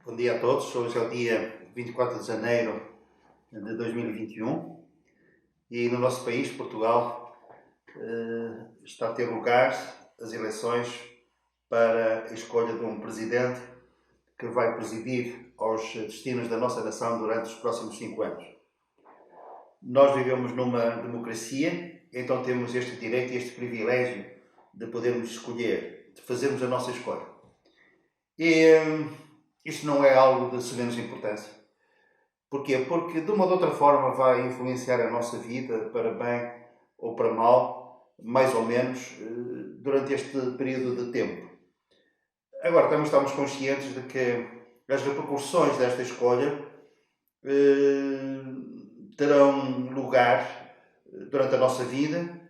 Bom dia a todos. Hoje é o dia 24 de janeiro de 2021 e no nosso país, Portugal, está a ter lugar as eleições para a escolha de um presidente que vai presidir aos destinos da nossa nação durante os próximos 5 anos. Nós vivemos numa democracia, então temos este direito e este privilégio de podermos escolher, de fazermos a nossa escolha. E isto não é algo de menos importância. Porquê? Porque de uma ou de outra forma vai influenciar a nossa vida, para bem ou para mal, mais ou menos, durante este período de tempo. Agora, também estamos conscientes de que as repercussões desta escolha terão lugar durante a nossa vida,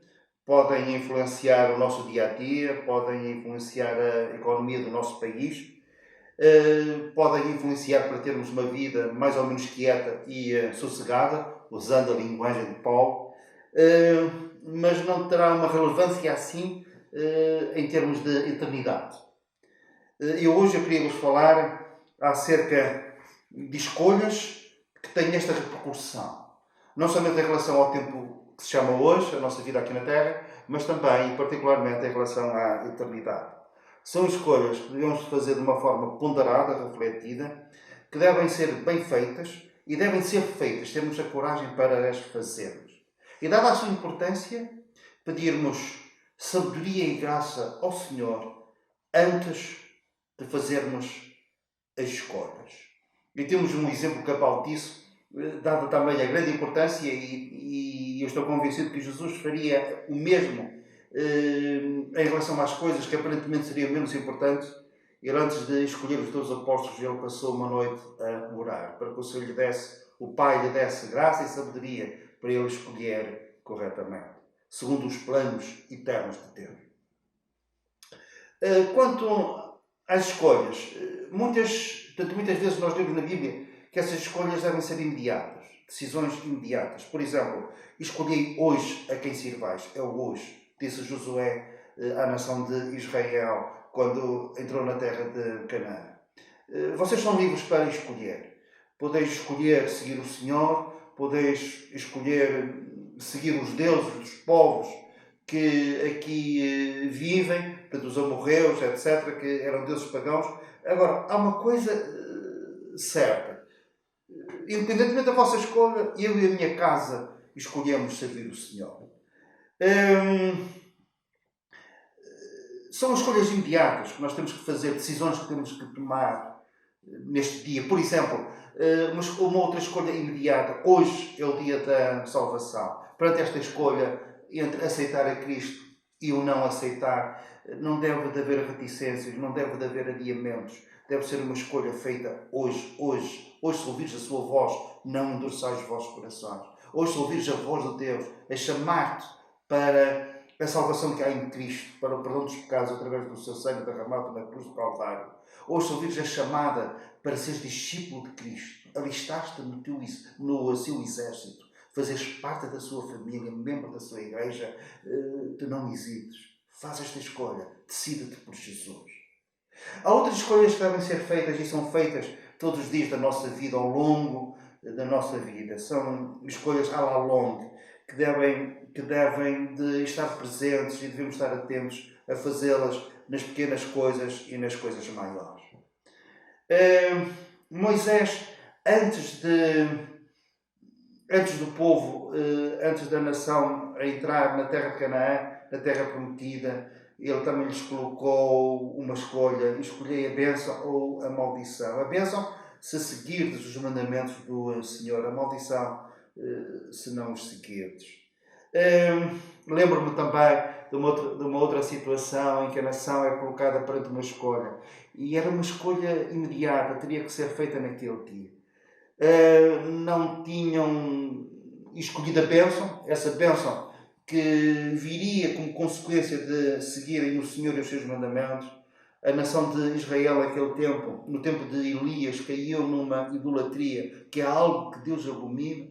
podem influenciar o nosso dia-a-dia, podem influenciar a economia do nosso país, podem influenciar para termos uma vida mais ou menos quieta e sossegada, usando a linguagem de Paulo, mas não terá uma relevância assim em termos de eternidade. E hoje eu queria vos falar acerca de escolhas que têm esta repercussão. Não somente em relação ao tempo que se chama hoje, a nossa vida aqui na Terra, mas também, particularmente, em relação à eternidade. São escolhas que devemos fazer de uma forma ponderada, refletida, que devem ser bem feitas e devem ser feitas, termos a coragem para as fazermos. E dada a sua importância, pedirmos sabedoria e graça ao Senhor antes de fazermos as escolhas. E temos um exemplo cabal disso, dada também a grande importância, e eu estou convencido que Jesus faria o mesmo em relação às coisas que aparentemente seriam menos importantes. Ele, antes de escolher os 12 apóstolos, ele passou uma noite a orar, para que o Senhor lhe desse, o Pai lhe desse graça e sabedoria para ele escolher corretamente, segundo os planos eternos de Deus. Quanto às escolhas, muitas vezes nós lemos na Bíblia que essas escolhas devem ser imediatas, decisões imediatas. Por exemplo, escolhi hoje a quem sirvais, é o hoje, disse Josué à nação de Israel quando entrou na terra de Canaã. Vocês são livres para escolher. Podeis escolher seguir o Senhor, podeis escolher seguir os deuses dos povos que aqui vivem, portanto, os amorreus, etc., que eram deuses pagãos. Agora, há uma coisa certa. Independentemente da vossa escolha, eu e a minha casa escolhemos servir o Senhor. São escolhas imediatas que nós temos que fazer, decisões que temos que tomar neste dia. Por exemplo, uma outra escolha imediata. Hoje é o dia da salvação. Perante esta escolha entre aceitar a Cristo e o não aceitar, não deve de haver reticências, não deve de haver adiamentos. Deve ser uma escolha feita hoje. Hoje, se ouvires a sua voz, não endureçais os vossos corações. Hoje, se ouvires a voz de Deus a chamar-te para a salvação que há em Cristo, para o perdão dos pecados através do seu sangue derramado na cruz do Calvário. Hoje, se ouvires a chamada para seres discípulo de Cristo, alistaste no seu exército, fazeres parte da sua família, membro da sua igreja, tu não hesites. Faz esta escolha. Decida-te por Jesus. Há outras escolhas que devem ser feitas e são feitas todos os dias da nossa vida, ao longo da nossa vida. São escolhas à la longue, que devem de estar presentes e devemos estar atentos a fazê-las nas pequenas coisas e nas coisas maiores. Moisés, antes do povo, antes da nação a entrar na terra de Canaã, na terra prometida, ele também lhes colocou uma escolha. Escolhei a bênção ou a maldição. A bênção, se seguirdes os mandamentos do Senhor. A maldição, se não os seguirdes. Lembro-me também de uma outra situação em que a nação é colocada perante uma escolha. E era uma escolha imediata, teria que ser feita naquele dia. Não tinham escolhido a bênção, essa bênção que viria como consequência de seguirem o Senhor e os seus mandamentos. A nação de Israel naquele tempo, no tempo de Elias, caiu numa idolatria, que é algo que Deus abomina.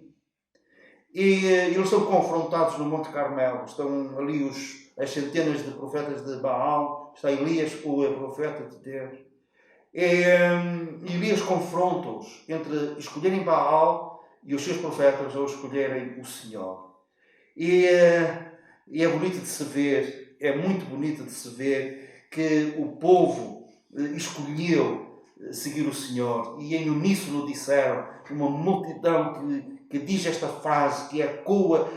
E eles são confrontados no Monte Carmelo. Estão ali as centenas de profetas de Baal, está Elias, o profeta de Deus. Elias confronta-os entre escolherem Baal e os seus profetas ou escolherem o Senhor. E é bonito de se ver, é muito bonito de se ver que o povo escolheu seguir o Senhor e em uníssono disseram, uma multidão que diz esta frase, que ecoa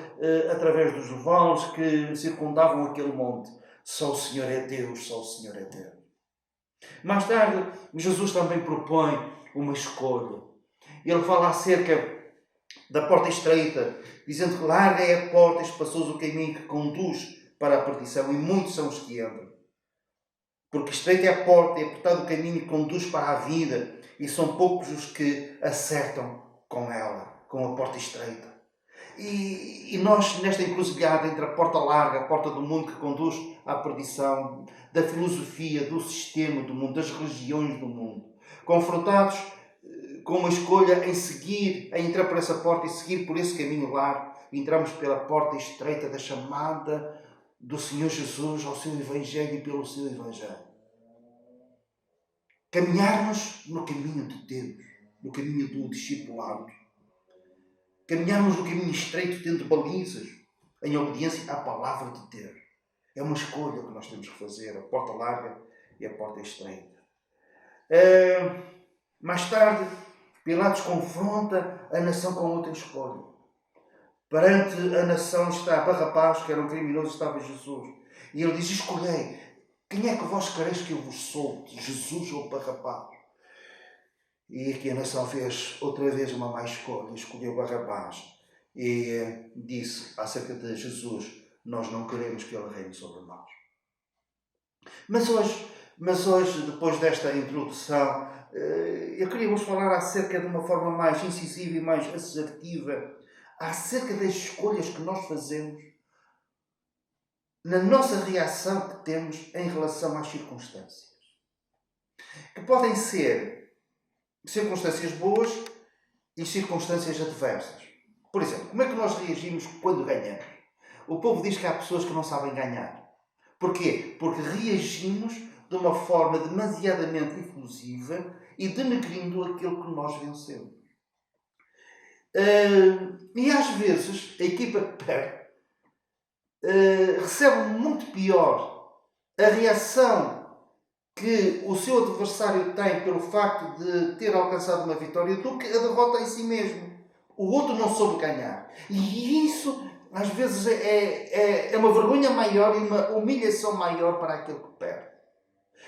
através dos vales que circundavam aquele monte: só o Senhor é Deus, só o Senhor é Deus. Mais tarde, Jesus também propõe uma escolha. Ele fala acerca da porta estreita, dizendo que larga é a porta e espaçoso o caminho que conduz para a perdição, e muitos são os que entram. Porque estreita é a porta e apertado o caminho que conduz para a vida, e são poucos os que acertam com ela, com a porta estreita. E nós, nesta encruzilhada entre a porta larga, a porta do mundo que conduz à perdição, da filosofia, do sistema do mundo, das religiões do mundo, confrontados com uma escolha em seguir, em entrar por essa porta e seguir por esse caminho largo, entramos pela porta estreita da chamada do Senhor Jesus ao seu Evangelho e pelo seu Evangelho. Caminharmos no caminho de Deus, no caminho do discipulado. Caminharmos no caminho estreito, tendo balizas, em obediência à palavra de Deus. É uma escolha que nós temos que fazer, a porta larga e a porta estreita. Mais tarde, Pilatos confronta a nação com outra escolha. Perante a nação está Barrabás, que era um criminoso, estava Jesus. E ele diz: escolhei, quem é que vós quereis que eu vos solte, Jesus ou Barrabás? E aqui a nação fez outra vez uma má escolha, escolheu Barrabás. E disse acerca de Jesus: nós não queremos que ele reine sobre nós. Mas hoje, depois desta introdução, eu queria vos falar acerca de uma forma mais incisiva e mais assertiva, acerca das escolhas que nós fazemos, na nossa reação que temos em relação às circunstâncias. Que podem ser circunstâncias boas e circunstâncias adversas. Por exemplo, como é que nós reagimos quando ganhamos? O povo diz que há pessoas que não sabem ganhar. Porquê? Porque reagimos de uma forma demasiadamente efusiva e denegrindo aquilo que nós vencemos. E às vezes a equipa que perde recebe muito pior a reação que o seu adversário tem pelo facto de ter alcançado uma vitória do que a derrota em si mesmo. O outro não soube ganhar. E isso, às vezes, é uma vergonha maior e uma humilhação maior para aquele que perde.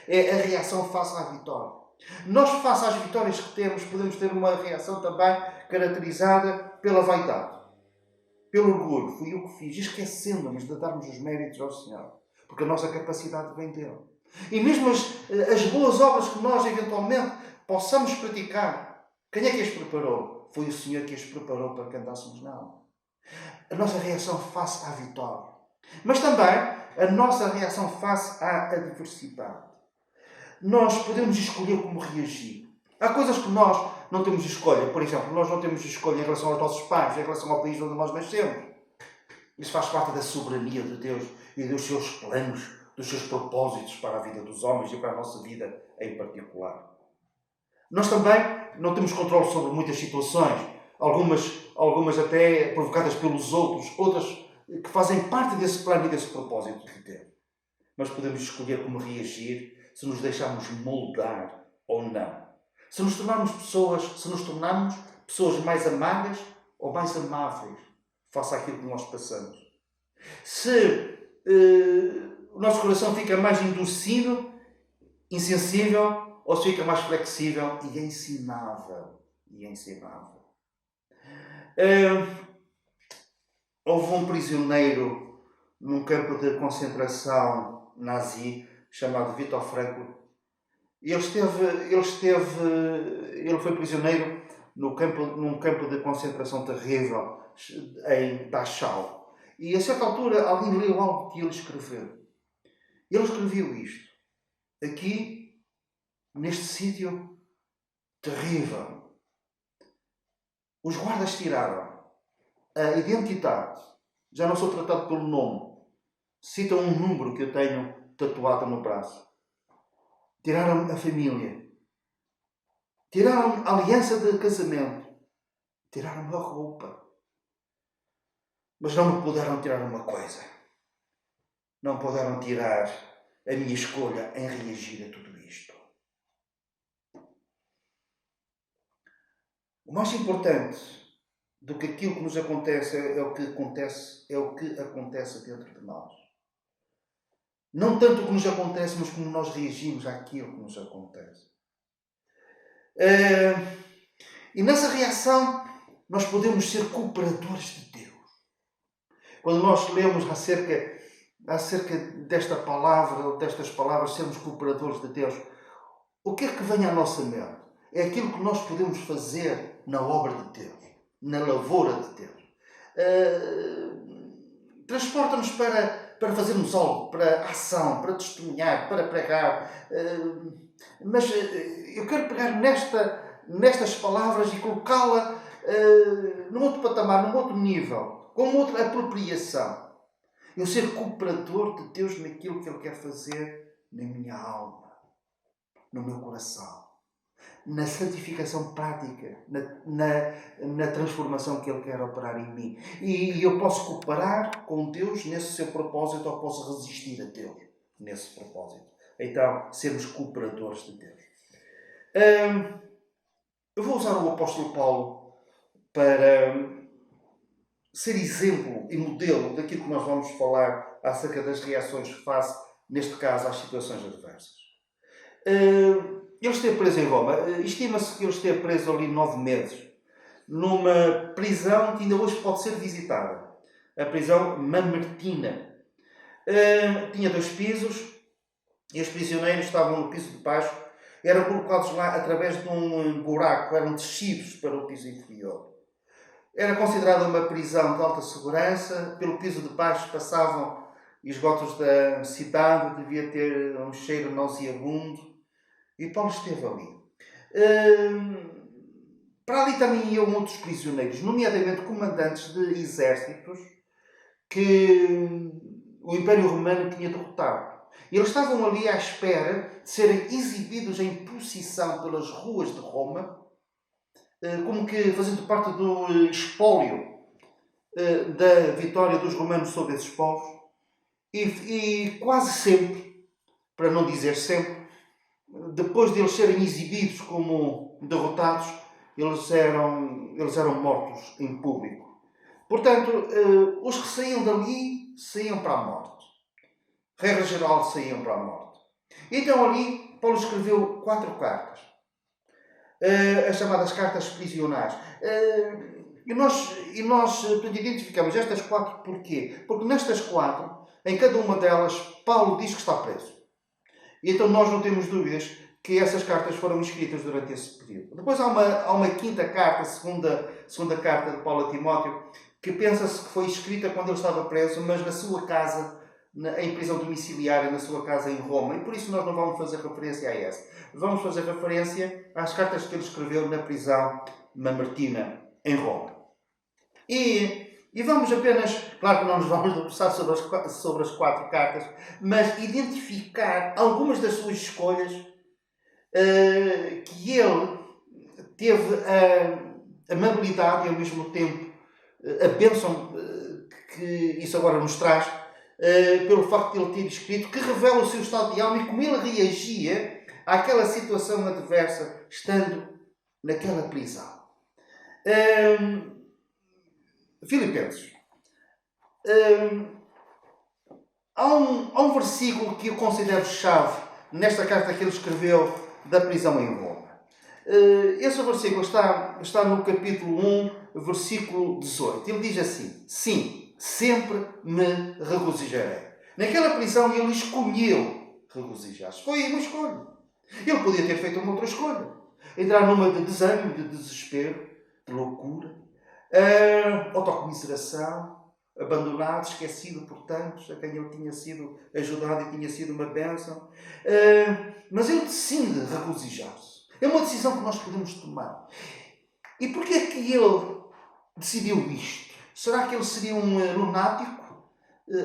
É a reação face à vitória. Nós, face às vitórias que temos, podemos ter uma reação também caracterizada pela vaidade, pelo orgulho. Fui eu que fiz, esquecendo-nos de darmos os méritos ao Senhor. Porque a nossa capacidade vem dele. E mesmo as boas obras que nós, eventualmente, possamos praticar, quem é que as preparou? Foi o Senhor que as preparou para que andássemos nela. A nossa reação face à vitória. Mas também a nossa reação face à adversidade. Nós podemos escolher como reagir. Há coisas que nós não temos escolha. Por exemplo, nós não temos escolha em relação aos nossos pais, em relação ao país onde nós nascemos. Isso faz parte da soberania de Deus e dos seus planos, dos seus propósitos para a vida dos homens e para a nossa vida em particular. Nós também não temos controle sobre muitas situações, algumas até provocadas pelos outros, outras que fazem parte desse plano e desse propósito de Deus. Mas podemos escolher como reagir, se nos deixarmos moldar ou não. Se nos tornarmos pessoas mais amargas ou mais amáveis face àquilo que nós passamos. Se o nosso coração fica mais endurecido, insensível, ou se fica mais flexível e ensinável. Houve um prisioneiro num campo de concentração nazi chamado Viktor Frankl. Ele foi prisioneiro num campo de concentração terrível em Dachau. E a certa altura alguém leu algo que ele escreveu. Ele escreveu isto. Aqui, neste sítio terrível, os guardas tiraram a identidade. Já não sou tratado pelo nome. Citam um número que eu tenho tatuado no braço. Tiraram a família. tiraram a aliança de casamento, tiraram-me a roupa. Mas não me puderam tirar uma coisa. Não puderam tirar a minha escolha em reagir a tudo isto. O mais importante do que aquilo que nos acontece é o que acontece dentro de nós. Não tanto o que nos acontece, mas como nós reagimos àquilo que nos acontece. E nessa reação nós podemos ser cooperadores de Deus. Quando nós lemos acerca desta palavra, ou destas palavras, sermos cooperadores de Deus, o que é que vem à nossa mente? É aquilo que nós podemos fazer na obra de Deus, na lavoura de Deus. Transporta-nos para fazermos algo, para ação, para testemunhar, para pregar. Mas eu quero pegar nestas palavras e colocá-la num outro patamar, num outro nível, com outra apropriação. Eu ser cooperador de Deus naquilo que Ele quer fazer na minha alma, no meu coração, na santificação prática, na transformação que Ele quer operar em mim. E eu posso cooperar com Deus nesse seu propósito, ou posso resistir a Deus nesse propósito. Então, sermos cooperadores de Deus. Eu vou usar o apóstolo Paulo para ser exemplo e modelo daquilo que nós vamos falar acerca das reações face, neste caso, às situações adversas. Ele esteve preso em Roma. Estima-se que ele esteve preso ali 9 meses, numa prisão que ainda hoje pode ser visitada. A prisão Mamertina. Tinha 2 pisos e os prisioneiros estavam no piso de baixo. Eram colocados lá através de um buraco, eram descidos para o piso inferior. Era considerada uma prisão de alta segurança. Pelo piso de baixo passavam esgotos da cidade, devia ter um cheiro nauseabundo. E Paulo esteve ali. Para ali também iam outros prisioneiros, nomeadamente comandantes de exércitos que o Império Romano tinha derrotado. E eles estavam ali à espera de serem exibidos em procissão pelas ruas de Roma, como que fazendo parte do espólio da vitória dos romanos sobre esses povos. E quase sempre, para não dizer sempre, depois de eles serem exibidos como derrotados, eles eram mortos em público. Portanto, os que saíam dali saíam para a morte. Regra geral, saíam para a morte. Então ali, Paulo escreveu 4 cartas. As chamadas cartas prisionais. E nós identificamos estas 4 porquê? Porque nestas 4, em cada uma delas, Paulo diz que está preso. E então nós não temos dúvidas que essas cartas foram escritas durante esse período. Depois há uma quinta carta, segunda carta de Paulo a Timóteo, que pensa-se que foi escrita quando ele estava preso, mas na sua casa, em prisão domiciliária, na sua casa em Roma. E por isso nós não vamos fazer referência a essa. Vamos fazer referência às cartas que ele escreveu na prisão Mamertina, em Roma. E vamos apenas, claro que não nos vamos debruçar sobre as 4 cartas, mas identificar algumas das suas escolhas que ele teve a amabilidade e ao mesmo tempo a bênção que isso agora nos traz, pelo facto de ele ter escrito, que revela o seu estado de alma e como ele reagia àquela situação adversa, estando naquela prisão. Filipenses. Há um versículo que eu considero chave nesta carta que ele escreveu da prisão em Roma. Esse versículo está no capítulo 1, versículo 18. Ele diz assim: sim, sempre me regozijarei. Naquela prisão ele escolheu regozijar-se. Foi uma escolha. Ele podia ter feito uma outra escolha. Entrar numa de desânimo, de desespero, de loucura, autocomiseração, abandonado, esquecido por tantos, a quem ele tinha sido ajudado e tinha sido uma bênção. Mas ele decide regozijar-se. É uma decisão que nós podemos tomar. E porquê é que ele decidiu isto? Será que ele seria um lunático?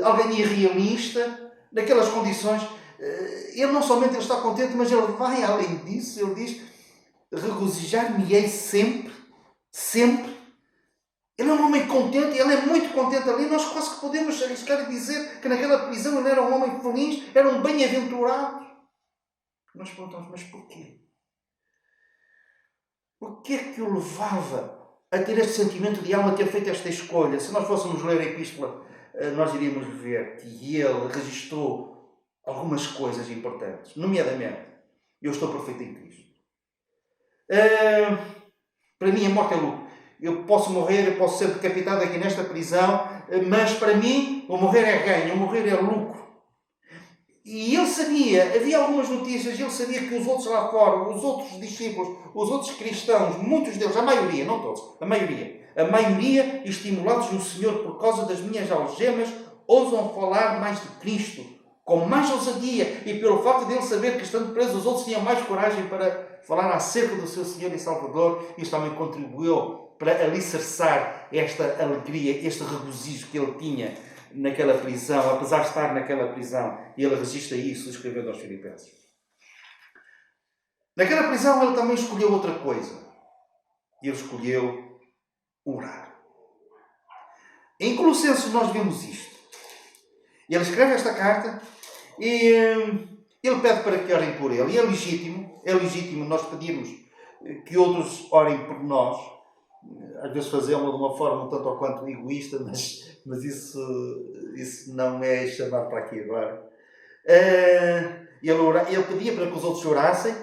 Alguém irrealista? Naquelas condições? Ele não somente está contente, mas ele vai além disso. Ele diz: regozijar-me-ei sempre, sempre. Ele é um homem contente, ele é muito contente ali. Nós quase que podemos arriscar e dizer que naquela prisão ele era um homem feliz, era um bem-aventurado. Nós perguntamos, mas porquê? O que é que o levava a ter este sentimento de alma, a ter feito esta escolha? Se nós fôssemos ler a epístola, nós iríamos ver que ele registrou algumas coisas importantes. Nomeadamente, eu estou perfeito em Cristo. Para mim a morte é lucro. Eu posso morrer, eu posso ser decapitado aqui nesta prisão, mas para mim o morrer é ganho, o morrer é lucro. E ele sabia, havia algumas notícias, ele sabia que os outros lá fora, os outros discípulos, os outros cristãos, muitos deles, a maioria, não todos, a maioria, estimulados no Senhor por causa das minhas algemas, ousam falar mais de Cristo, com mais ousadia, e pelo facto de ele saber que estando presos os outros tinham mais coragem para falar acerca do seu Senhor e Salvador, isto também contribuiu para alicerçar esta alegria, este regozijo que ele tinha naquela prisão, apesar de estar naquela prisão. E ele registra isso escrevendo aos Filipenses. Naquela prisão ele também escolheu outra coisa. Ele escolheu orar. Em Colossenses nós vemos isto. Ele escreve esta carta e ele pede para que orem por ele. E é legítimo nós pedirmos que outros orem por nós. Às vezes fazemos de uma forma um tanto ou quanto egoísta, mas isso não é chamado para aqui agora. Ele pedia para que os outros orassem,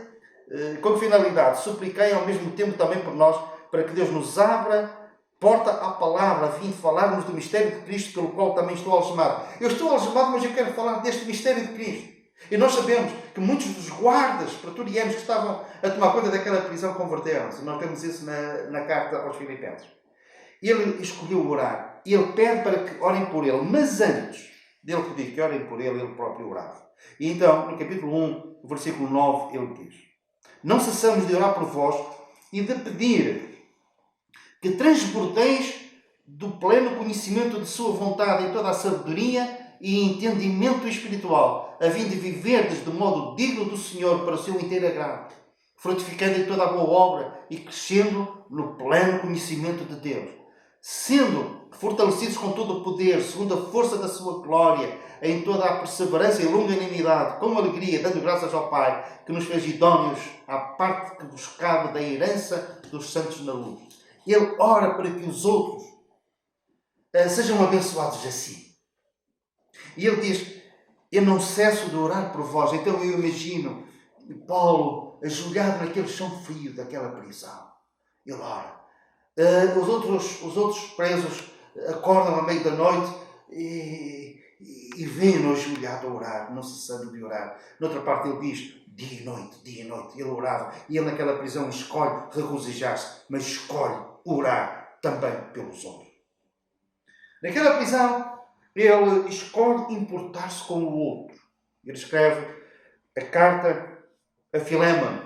com que finalidade? Supliquei ao mesmo tempo também por nós, para que Deus nos abra porta à palavra, a fim de falarmos do mistério de Cristo, pelo qual também estou algemado. Eu estou algemado, mas eu quero falar deste mistério de Cristo. E nós sabemos que muitos dos guardas pretorianos que estavam a tomar conta daquela prisão converteram-se. Nós temos isso na carta aos Filipenses. Ele escolheu orar. Ele pede para que orem por ele. Mas antes dele pedir que orem por ele, ele próprio orava. E então, no capítulo 1, versículo 9, ele diz: não cessamos de orar por vós e de pedir que transbordeis do pleno conhecimento de sua vontade em toda a sabedoria e entendimento espiritual, a fim de viverdes de modo digno do Senhor para o seu inteiro agrado, frutificando em toda a boa obra e crescendo no pleno conhecimento de Deus, sendo fortalecidos com todo o poder, segundo a força da sua glória, em toda a perseverança e longanimidade, com alegria, dando graças ao Pai, que nos fez idóneos à parte que vos cabe da herança dos santos na luz. Ele ora para que os outros sejam abençoados assim. E ele diz: eu não cesso de orar por vós. Então eu imagino Paulo ajoelhado naquele chão frio daquela prisão. Ele ora. Os outros presos acordam à meia da noite e vêm-no ajoelhado a orar, não cessando de orar. Noutra parte ele diz: dia e noite. Ele orava. E ele naquela prisão escolhe regozijar-se, mas escolhe orar também pelos outros. Naquela prisão, ele escolhe importar-se com o outro. Ele escreve a carta a Filémon.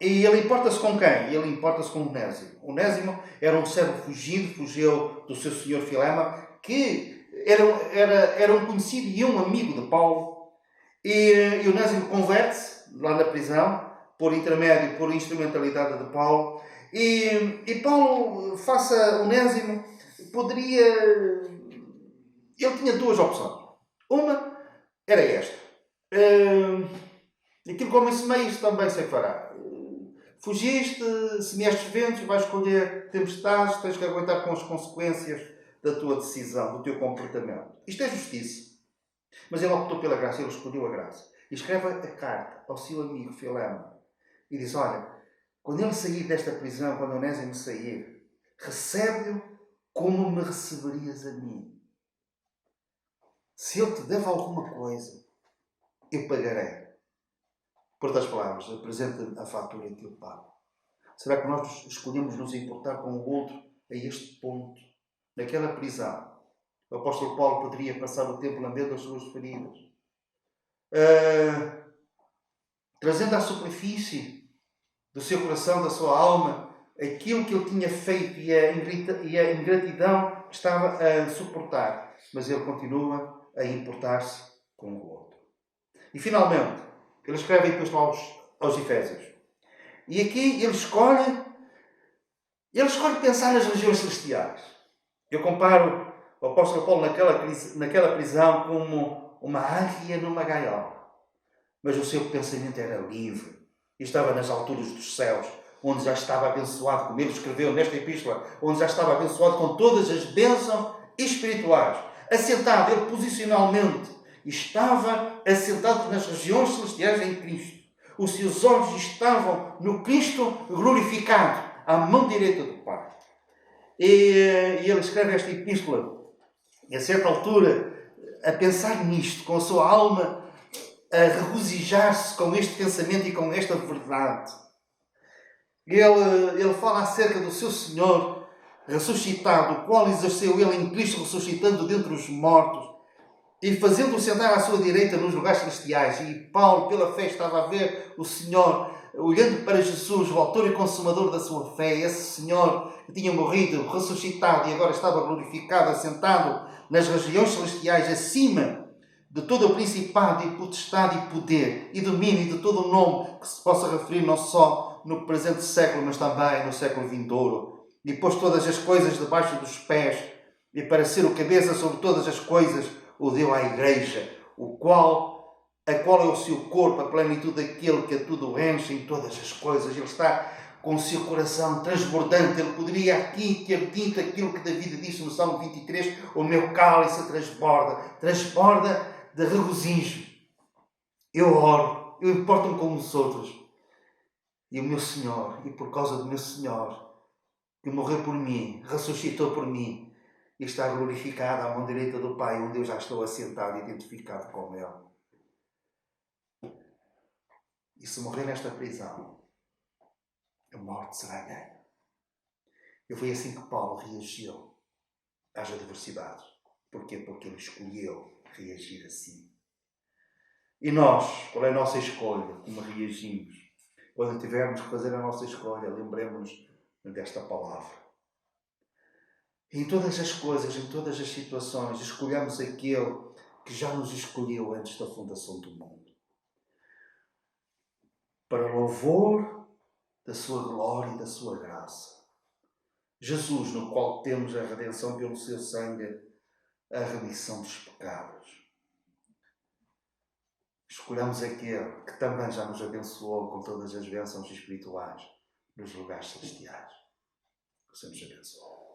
E ele importa-se com quem? Ele importa-se com Onésimo. Onésimo era um servo fugido, fugiu do seu senhor Filémon, que era um conhecido e um amigo de Paulo. E Onésimo converte-se lá na prisão, por intermédio, por instrumentalidade de Paulo. E Paulo, face a Onésimo, ele tinha duas opções. Uma era esta: aquilo que o homem semeia, isto também se fará. Fugiste, semeaste ventos, vais colher tempestades, tens que aguentar com as consequências da tua decisão, do teu comportamento. Isto é justiça. Mas ele optou pela graça, ele escolheu a graça. E escreve a carta ao seu amigo Filémon e diz: olha, quando ele sair desta prisão, quando Onésimo sair, recebe-o como me receberias a mim. Se ele te deve alguma coisa, eu pagarei. Por outras palavras, apresenta a fatura que eu pago. Será que nós escolhemos nos importar com o outro a este ponto? Naquela prisão, o apóstolo Paulo poderia passar o tempo lambendo as suas feridas, trazendo à superfície do seu coração, da sua alma, aquilo que ele tinha feito e a ingratidão que estava a suportar. Mas ele continua a importar-se com o outro. E finalmente, ele escreve a epístola aos Efésios. E aqui ele escolhe pensar nas regiões celestiais. Eu comparo o apóstolo Paulo naquela prisão como uma águia numa gaiola. Mas o seu pensamento era livre e estava nas alturas dos céus, onde já estava abençoado, como ele escreveu nesta epístola, onde já estava abençoado com todas as bênçãos espirituais. Assentado, ele posicionalmente estava assentado nas regiões celestiais em Cristo. Os seus olhos estavam no Cristo glorificado, à mão direita do Pai. E ele escreve esta epístola, e a certa altura, a pensar nisto, com a sua alma a regozijar-se com este pensamento e com esta verdade. Ele fala acerca do seu Senhor ressuscitado, o qual exerceu ele em Cristo, ressuscitando dentre os mortos e fazendo-o sentar à sua direita nos lugares celestiais. E Paulo, pela fé, estava a ver o Senhor, olhando para Jesus, o autor e consumador da sua fé, esse Senhor que tinha morrido, ressuscitado e agora estava glorificado, assentado nas regiões celestiais, acima de todo o principado e potestade e poder e domínio e de todo o nome que se possa referir não só no presente século, mas também no século vindouro. E pôs todas as coisas debaixo dos pés e para ser o cabeça sobre todas as coisas o deu à Igreja, a qual é o seu corpo, a plenitude daquele que a tudo enche em todas as coisas. Ele está com o seu coração transbordante. Ele poderia aqui ter dito aquilo que David disse no Salmo 23, o meu cálice transborda de regozijo. Eu oro, eu importo-me com os outros. E o meu Senhor, e por causa do meu Senhor, que morreu por mim, ressuscitou por mim, e está glorificado à mão direita do Pai, onde eu já estou assentado e identificado com Ele. E se morrer nesta prisão, a morte será ganha. E foi assim que Paulo reagiu às adversidades. Porquê? Porque ele escolheu reagir assim. E nós, qual é a nossa escolha? Como reagimos? Quando tivermos que fazer a nossa escolha, lembremos-nos desta palavra. Em todas as coisas, em todas as situações, escolhamos aquele que já nos escolheu antes da fundação do mundo. Para louvor da sua glória e da sua graça. Jesus, no qual temos a redenção pelo seu sangue, a remissão dos pecados. Escolhamos aquele que também já nos abençoou com todas as bênçãos espirituais nos lugares celestiais. Que o Senhor nos abençoe.